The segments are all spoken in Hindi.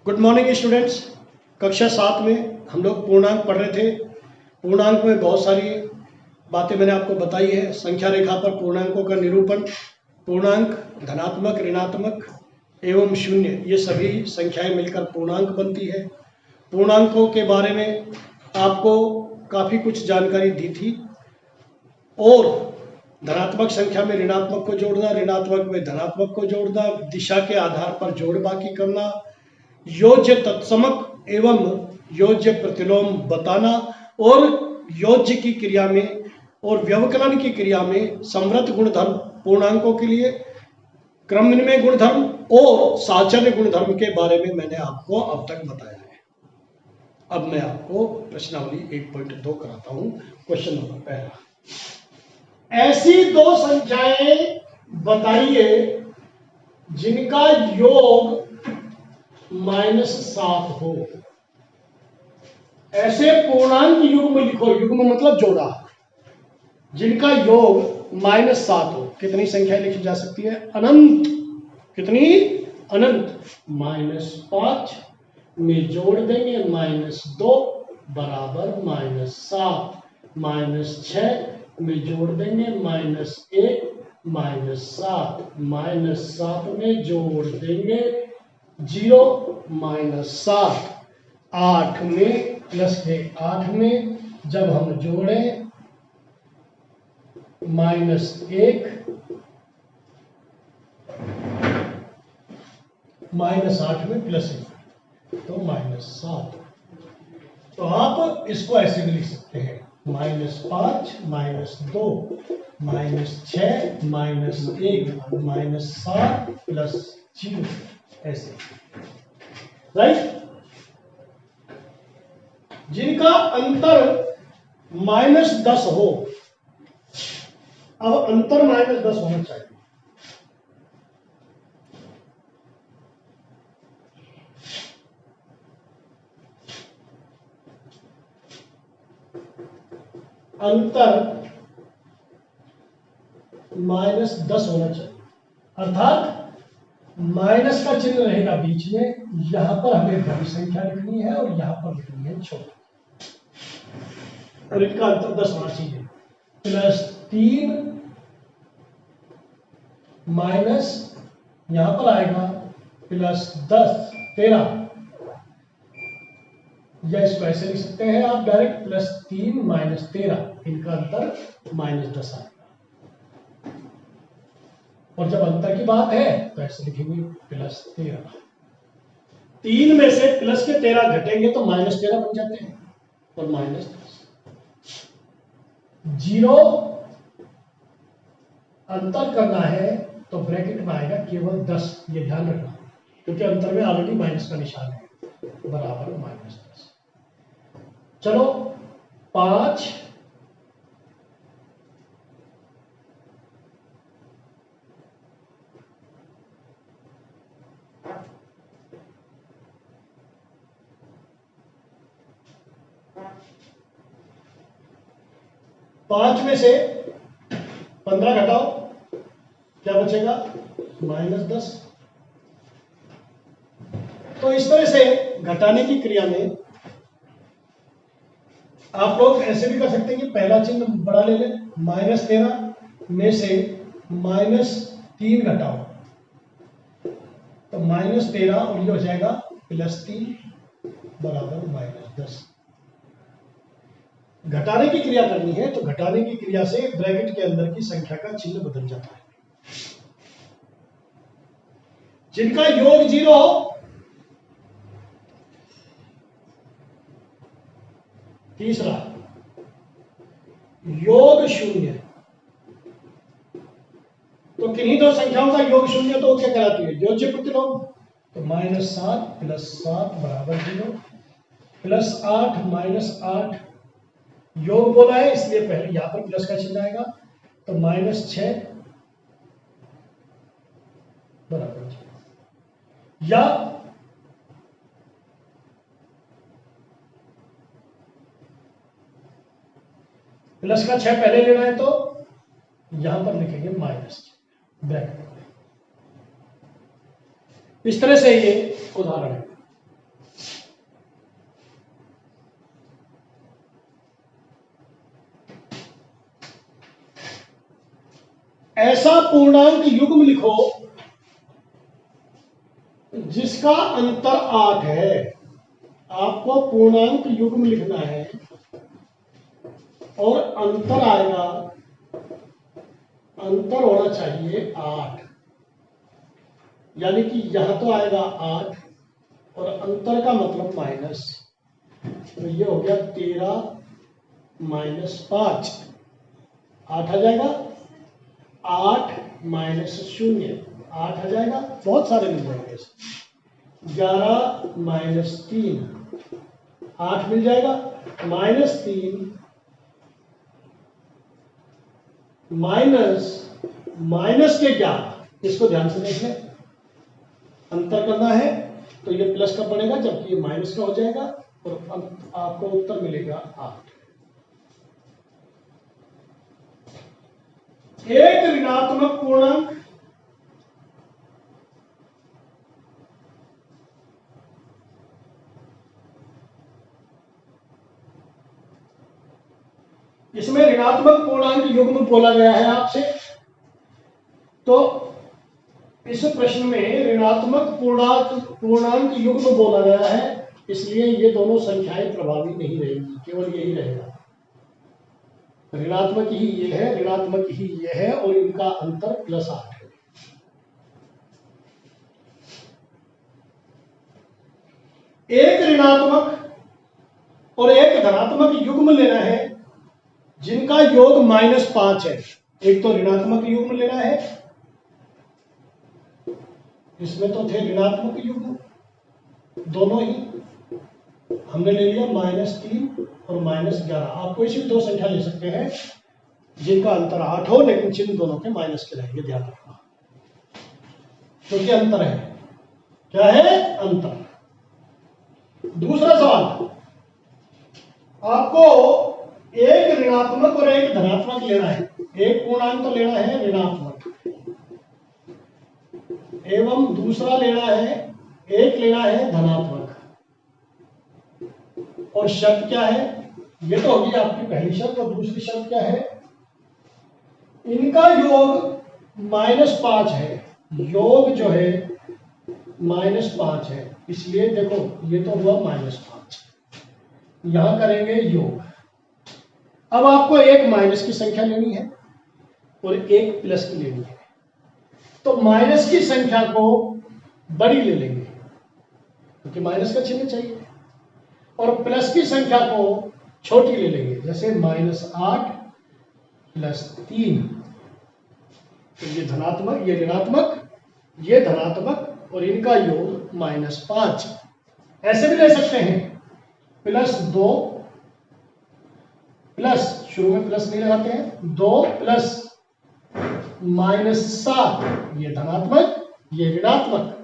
Good morning students. कक्षा 7 में हम लोग पूर्णांक पढ़ रहे थे। पूर्णांक में बहुत सारी बातें मैंने आपको बताई है। संख्या रेखा पर पूर्णांकों का निरूपण, पूर्णांक धनात्मक, ऋणात्मक एवं शून्य, ये सभी संख्याएं मिलकर पूर्णांक बनती है। पूर्णांकों के बारे में आपको काफ़ी कुछ जानकारी दी थी। और धनात्मक संख्या में ऋणात्मक को जोड़ना, ऋणात्मक में धनात्मक को जोड़ना, दिशा के आधार पर जोड़ बाकी करना, योज्य तत्समक एवं योज्य प्रतिलोम बताना, और योज्य की क्रिया में और व्यवकलन की क्रिया में समृद्ध गुणधर्म पूर्णांकों के लिए, क्रमनिर्णय गुणधर्म और साचर्य गुणधर्म के बारे में मैंने आपको अब तक बताया है। अब मैं आपको प्रश्नावली 1.2 कराता हूं। क्वेश्चन नंबर पहला, ऐसी दो संख्याएं बताइए जिनका योग -7 हो। ऐसे पूर्णांक युग्म लिखो, युग्म मतलब जोड़ा, जिनका योग -7 हो। कितनी संख्याएं लिखी जा सकती है? अनंत। कितनी? अनंत। -5 में जोड़ देंगे -2 बराबर -7, -6 में जोड़ देंगे -1 -7, -7 में जोड़ देंगे 0 -7, 8 में प्लस के 8 में जब हम जोड़ें -1 -8 में +1 तो -7। तो आप इसको ऐसे भी लिख सकते हैं -5 -2 -6 -1 -7 +0, ऐसे, राइट। जिनका अंतर -10 हो। अब अंतर -10 होना चाहिए। अंतर -10 होना चाहिए, अर्थात माइनस का चिन्ह रहेगा बीच में। यहां पर हमें बड़ी संख्या लिखनी है और यहां पर लिखनी है छोटी, और इनका अंतर 10 होना चाहिए। +3 माइनस यहां पर आएगा +10 13, या इसको ऐसे लिख सकते हैं आप डायरेक्ट +3 -13, इनका अंतर -10 आएगा। और जब अंतर की बात है तो ऐसे लिखेंगे +13। 3 में से प्लस के 13 घटेंगे तो -13 बन जाते हैं, और -10। 0 अंतर करना है तो ब्रैकेट में आएगा केवल 10, ये ध्यान रखना, क्योंकि अंतर में ऑलरेडी माइनस का निशान है, बराबर -10। चलो 5 5 में से 15 घटाओ, क्या बचेगा? -10। तो इस तरह से घटाने की क्रिया में आप लोग ऐसे भी कर सकते हैं कि पहला चिन्ह बड़ा ले लें। -13 में से -3 घटाओ तो -13, और ये हो जाएगा +3 बराबर -10। घटाने की क्रिया करनी है तो घटाने की क्रिया से ब्रैकेट के अंदर की संख्या का चिन्ह बदल जाता है। जिनका योग 0 हो। तीसरा, योग 0। तो किन्हीं दो संख्याओं का योग 0 तो क्या कहलाती है? योज्य प्रतिलोम। तो -7 + 7 बराबर 0, +8 -8 योग बोला है इसलिए पहले यहां पर प्लस का चिन्ह आएगा, तो -6 बराबर 0। या प्लस का 6 पहले लेना है तो यहां पर लिखेंगे माइनस ब्रैकेट। इस तरह से ये उदाहरण है। ऐसा पूर्णांक युग्म लिखो जिसका अंतर 8 है। आपको पूर्णांक युग्म लिखना है और अंतर आएगा, अंतर होना चाहिए 8, यानी कि यहां तो आएगा 8 और अंतर का मतलब माइनस, तो ये हो गया 13 माइनस 5, 8 आ जाएगा, 8 माइनस 0 8 आ जाएगा, बहुत सारे मिल जाएंगे। 11 माइनस 3 8 मिल जाएगा, माइनस 3 माइनस के 11, इसको ध्यान से देख लें। अंतर करना है तो ये प्लस का बनेगा जबकि ये माइनस का हो जाएगा और आपको उत्तर मिलेगा 8। एक ऋणात्मक पूर्णांक इसमें ऋणात्मक पूर्णांक युग्म बोला गया है आपसे, तो इस प्रश्न में ऋणात्मक पूर्णांक युग्म बोला गया है, इसलिए ये दोनों संख्याएं प्रभावी नहीं रहेंगी, केवल यही रहेगा। ऋणात्मक ही ये है, ऋणात्मक ही ये है और इनका अंतर +8 है। एक ऋणात्मक और एक धनात्मक युग्म लेना है जिनका योग -5 है। एक तो ऋणात्मक युग्म लेना है, इसमें तो थे ऋणात्मक युग्म दोनों ही, हमने ले लिया -3 और -11। आप कोई सी भी दो संख्या ले सकते हैं जिनका अंतर 8 हो, लेकिन चिन्ह दोनों के माइनस के रहेंगे, ध्यान रखना, क्योंकि अंतर है। क्या है? अंतर। दूसरा सवाल, आपको एक ऋणात्मक और एक धनात्मक लेना है। एक पूर्णांक तो लेना है ऋणात्मक एवं दूसरा लेना है, एक लेना है धनात्मक। और शर्त क्या है? ये तो होगी आपकी पहली शर्त, और दूसरी शर्त क्या है? इनका योग -5 है, योग जो है -5 है, इसलिए देखो ये तो हुआ -5, यहां करेंगे योग। अब आपको एक माइनस की संख्या लेनी है और एक प्लस की लेनी है, तो माइनस की संख्या को बड़ी ले लेंगे क्योंकि माइनस का चिन्ह चाहिए, और प्लस की संख्या को छोटी ले लेंगे, जैसे -8 + 3, तो ये धनात्मक, ये ऋणात्मक, ये धनात्मक और इनका योग -5। ऐसे भी ले सकते हैं +2 प्लस, शुरू में प्लस नहीं लगाते हैं, 2 + -7, ये धनात्मक, ये ऋणात्मक,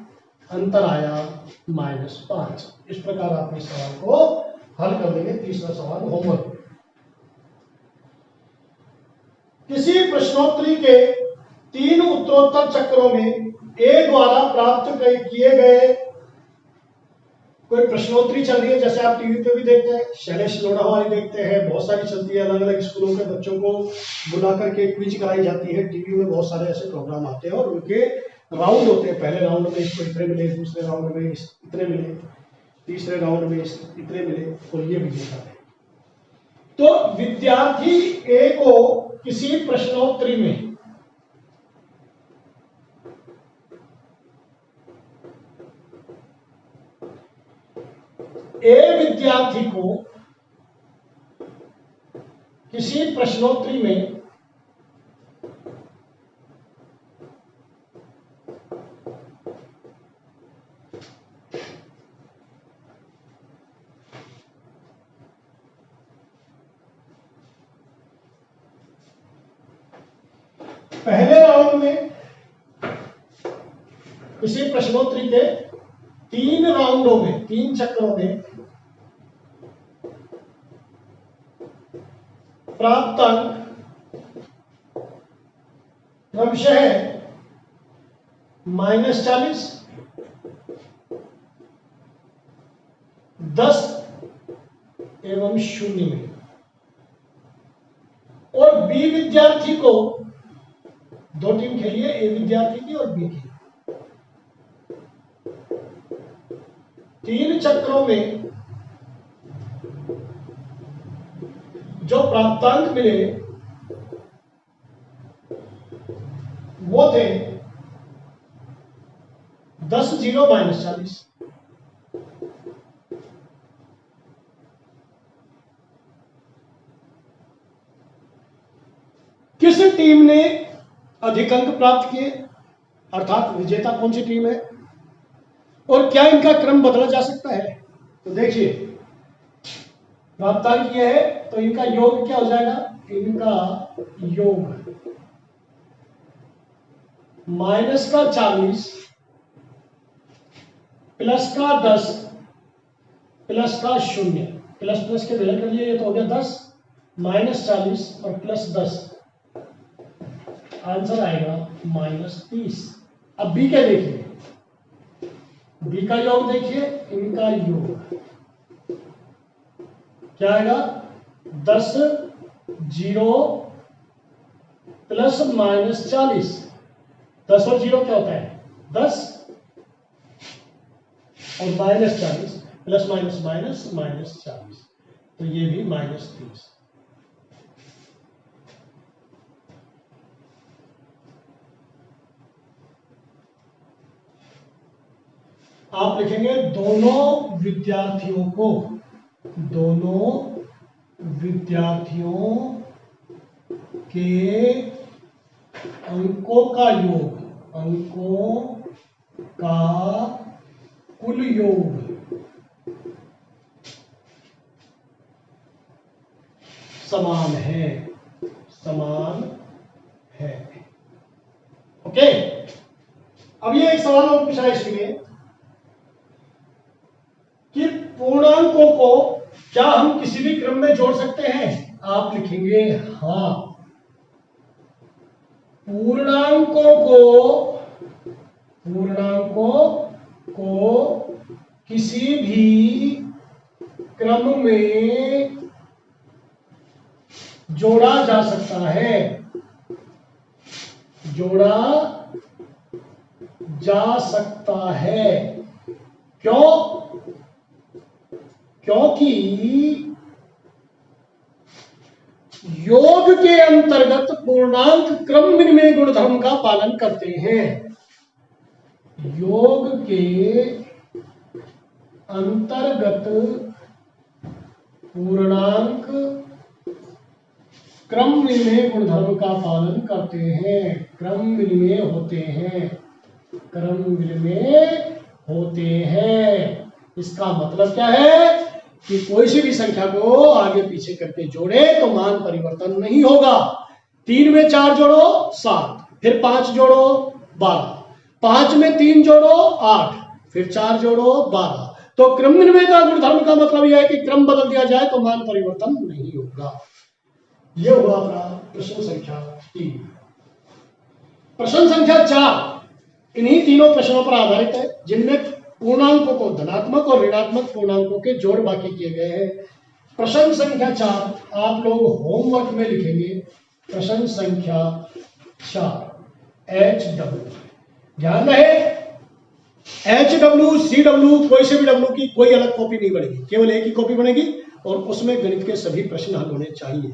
अंतर आया -5। इस प्रकार आप इस सवाल को हल कर देंगे। तीसरा सवाल होमवर्क, किसी प्रश्नोत्तरी के 3 उत्तरोत्तर चक्रों में ए द्वारा प्राप्त किए गए, कोई प्रश्नोत्तरी चल रही है जैसे आप टीवी पे भी देखते हैं, शैलेश लोढ़ा वाली देखते हैं, बहुत सारी चलती है, अलग अलग स्कूलों के बच्चों को बुला करके क्विज कराई जाती है। टीवी में बहुत सारे ऐसे प्रोग्राम आते हैं और उनके राउंड होते हैं। पहले राउंड में इसको इतने मिले, दूसरे राउंड में इतने मिले, तीसरे राउंड में इतने मिले, और ये विजेता है। तो विद्यार्थी ए को किसी प्रश्नोत्तरी में विद्यार्थी को किसी प्रश्नोत्तरी में पहले राउंड में, किसी प्रश्नोत्तरी के 3 राउंडों में, 3 चक्रों में प्राप्त अंक क्रमशः -40, 10 एवं 0 में, और बी विद्यार्थी को दो टीम खेली है, ए विद्यार्थी की और बी की। 3 चक्रों में जो प्राप्तांक मिले वो थे 10, 0, -40। किस टीम ने अधिक अंक प्राप्त किए, अर्थात विजेता कौन सी टीम है, और क्या इनका क्रम बदला जा सकता है? तो देखिए, प्राप्तांक ये है तो इनका योग क्या हो जाएगा, इनका योग -40 प्लस का 10 प्लस का 0, प्लस प्लस के विलय कर लिए, ये तो हो गया 10, -40 और प्लस 10, आंसर आएगा -30। अब बी का देखिए, बी का योग देखिए, इनका योग क्या आएगा, 10, 0 प्लस -40। 10 और 0 क्या होता है, 10, और -40 प्लस माइनस माइनस -40, तो ये भी -30। आप लिखेंगे दोनों विद्यार्थियों के अंकों का योग, अंकों का कुल योग समान है, ओके। अब ये एक सवाल और पूछा है इसमें कि पूर्णांकों को क्या हम किसी भी क्रम में जोड़ सकते हैं? आप लिखेंगे हाँ, पूर्णांकों को किसी भी क्रम में जोड़ा जा सकता है, जोड़ा जा सकता है। क्यों? क्योंकि योग के अंतर्गत पूर्णांक क्रम विनिमय गुणधर्म का पालन करते हैं। योग के अंतर्गत पूर्णांक क्रम विनिमय गुणधर्म का पालन करते हैं, क्रम विनिमय होते हैं। इसका मतलब क्या है कि कोई सी भी संख्या को आगे पीछे करके जोड़े तो मान परिवर्तन नहीं होगा। 3 में 4 जोड़ो 7, फिर 5 जोड़ो 12, 5 में 3 जोड़ो 8, फिर 4 जोड़ो 12। तो क्रम विनिमय का गुणधर्म का मतलब यह है कि क्रम बदल दिया जाए तो मान परिवर्तन नहीं होगा। यह हुआ अपना प्रश्न संख्या 3। प्रश्न संख्या 4 इन्हीं तीनों प्रश्नों पर आधारित है, जिनमें पूर्णांकों को धनात्मक और ऋणात्मक पूर्णांकों के जोड़ बाकी किए गए हैं। प्रश्न संख्या 4 आप लोग होमवर्क में लिखेंगे। प्रश्न संख्या 4 HW, ध्यान रहे HW CW कोई से भी W की कोई अलग कॉपी नहीं बनेगी, केवल एक ही कॉपी बनेगी और उसमें गणित के सभी प्रश्न हल होने चाहिए।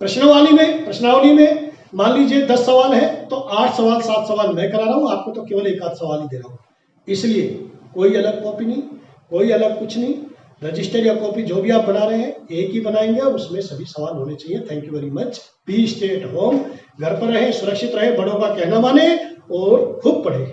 प्रश्नावली में मान लीजिए 10 सवाल है तो 8 सवाल 7 सवाल मैं करा रहा हूं, आपको तो केवल एक आध सवाल ही दे रहा हूं। इसलिए कोई अलग कॉपी नहीं, कोई अलग कुछ नहीं, रजिस्टर या कॉपी जो भी आप बना रहे हैं एक ही बनाएंगे और उसमें सभी सवाल होने चाहिए। Thank you very much. Be stay at home, घर पर रहें, सुरक्षित रहें, बड़ों का कहना माने और खूब पढ़ें।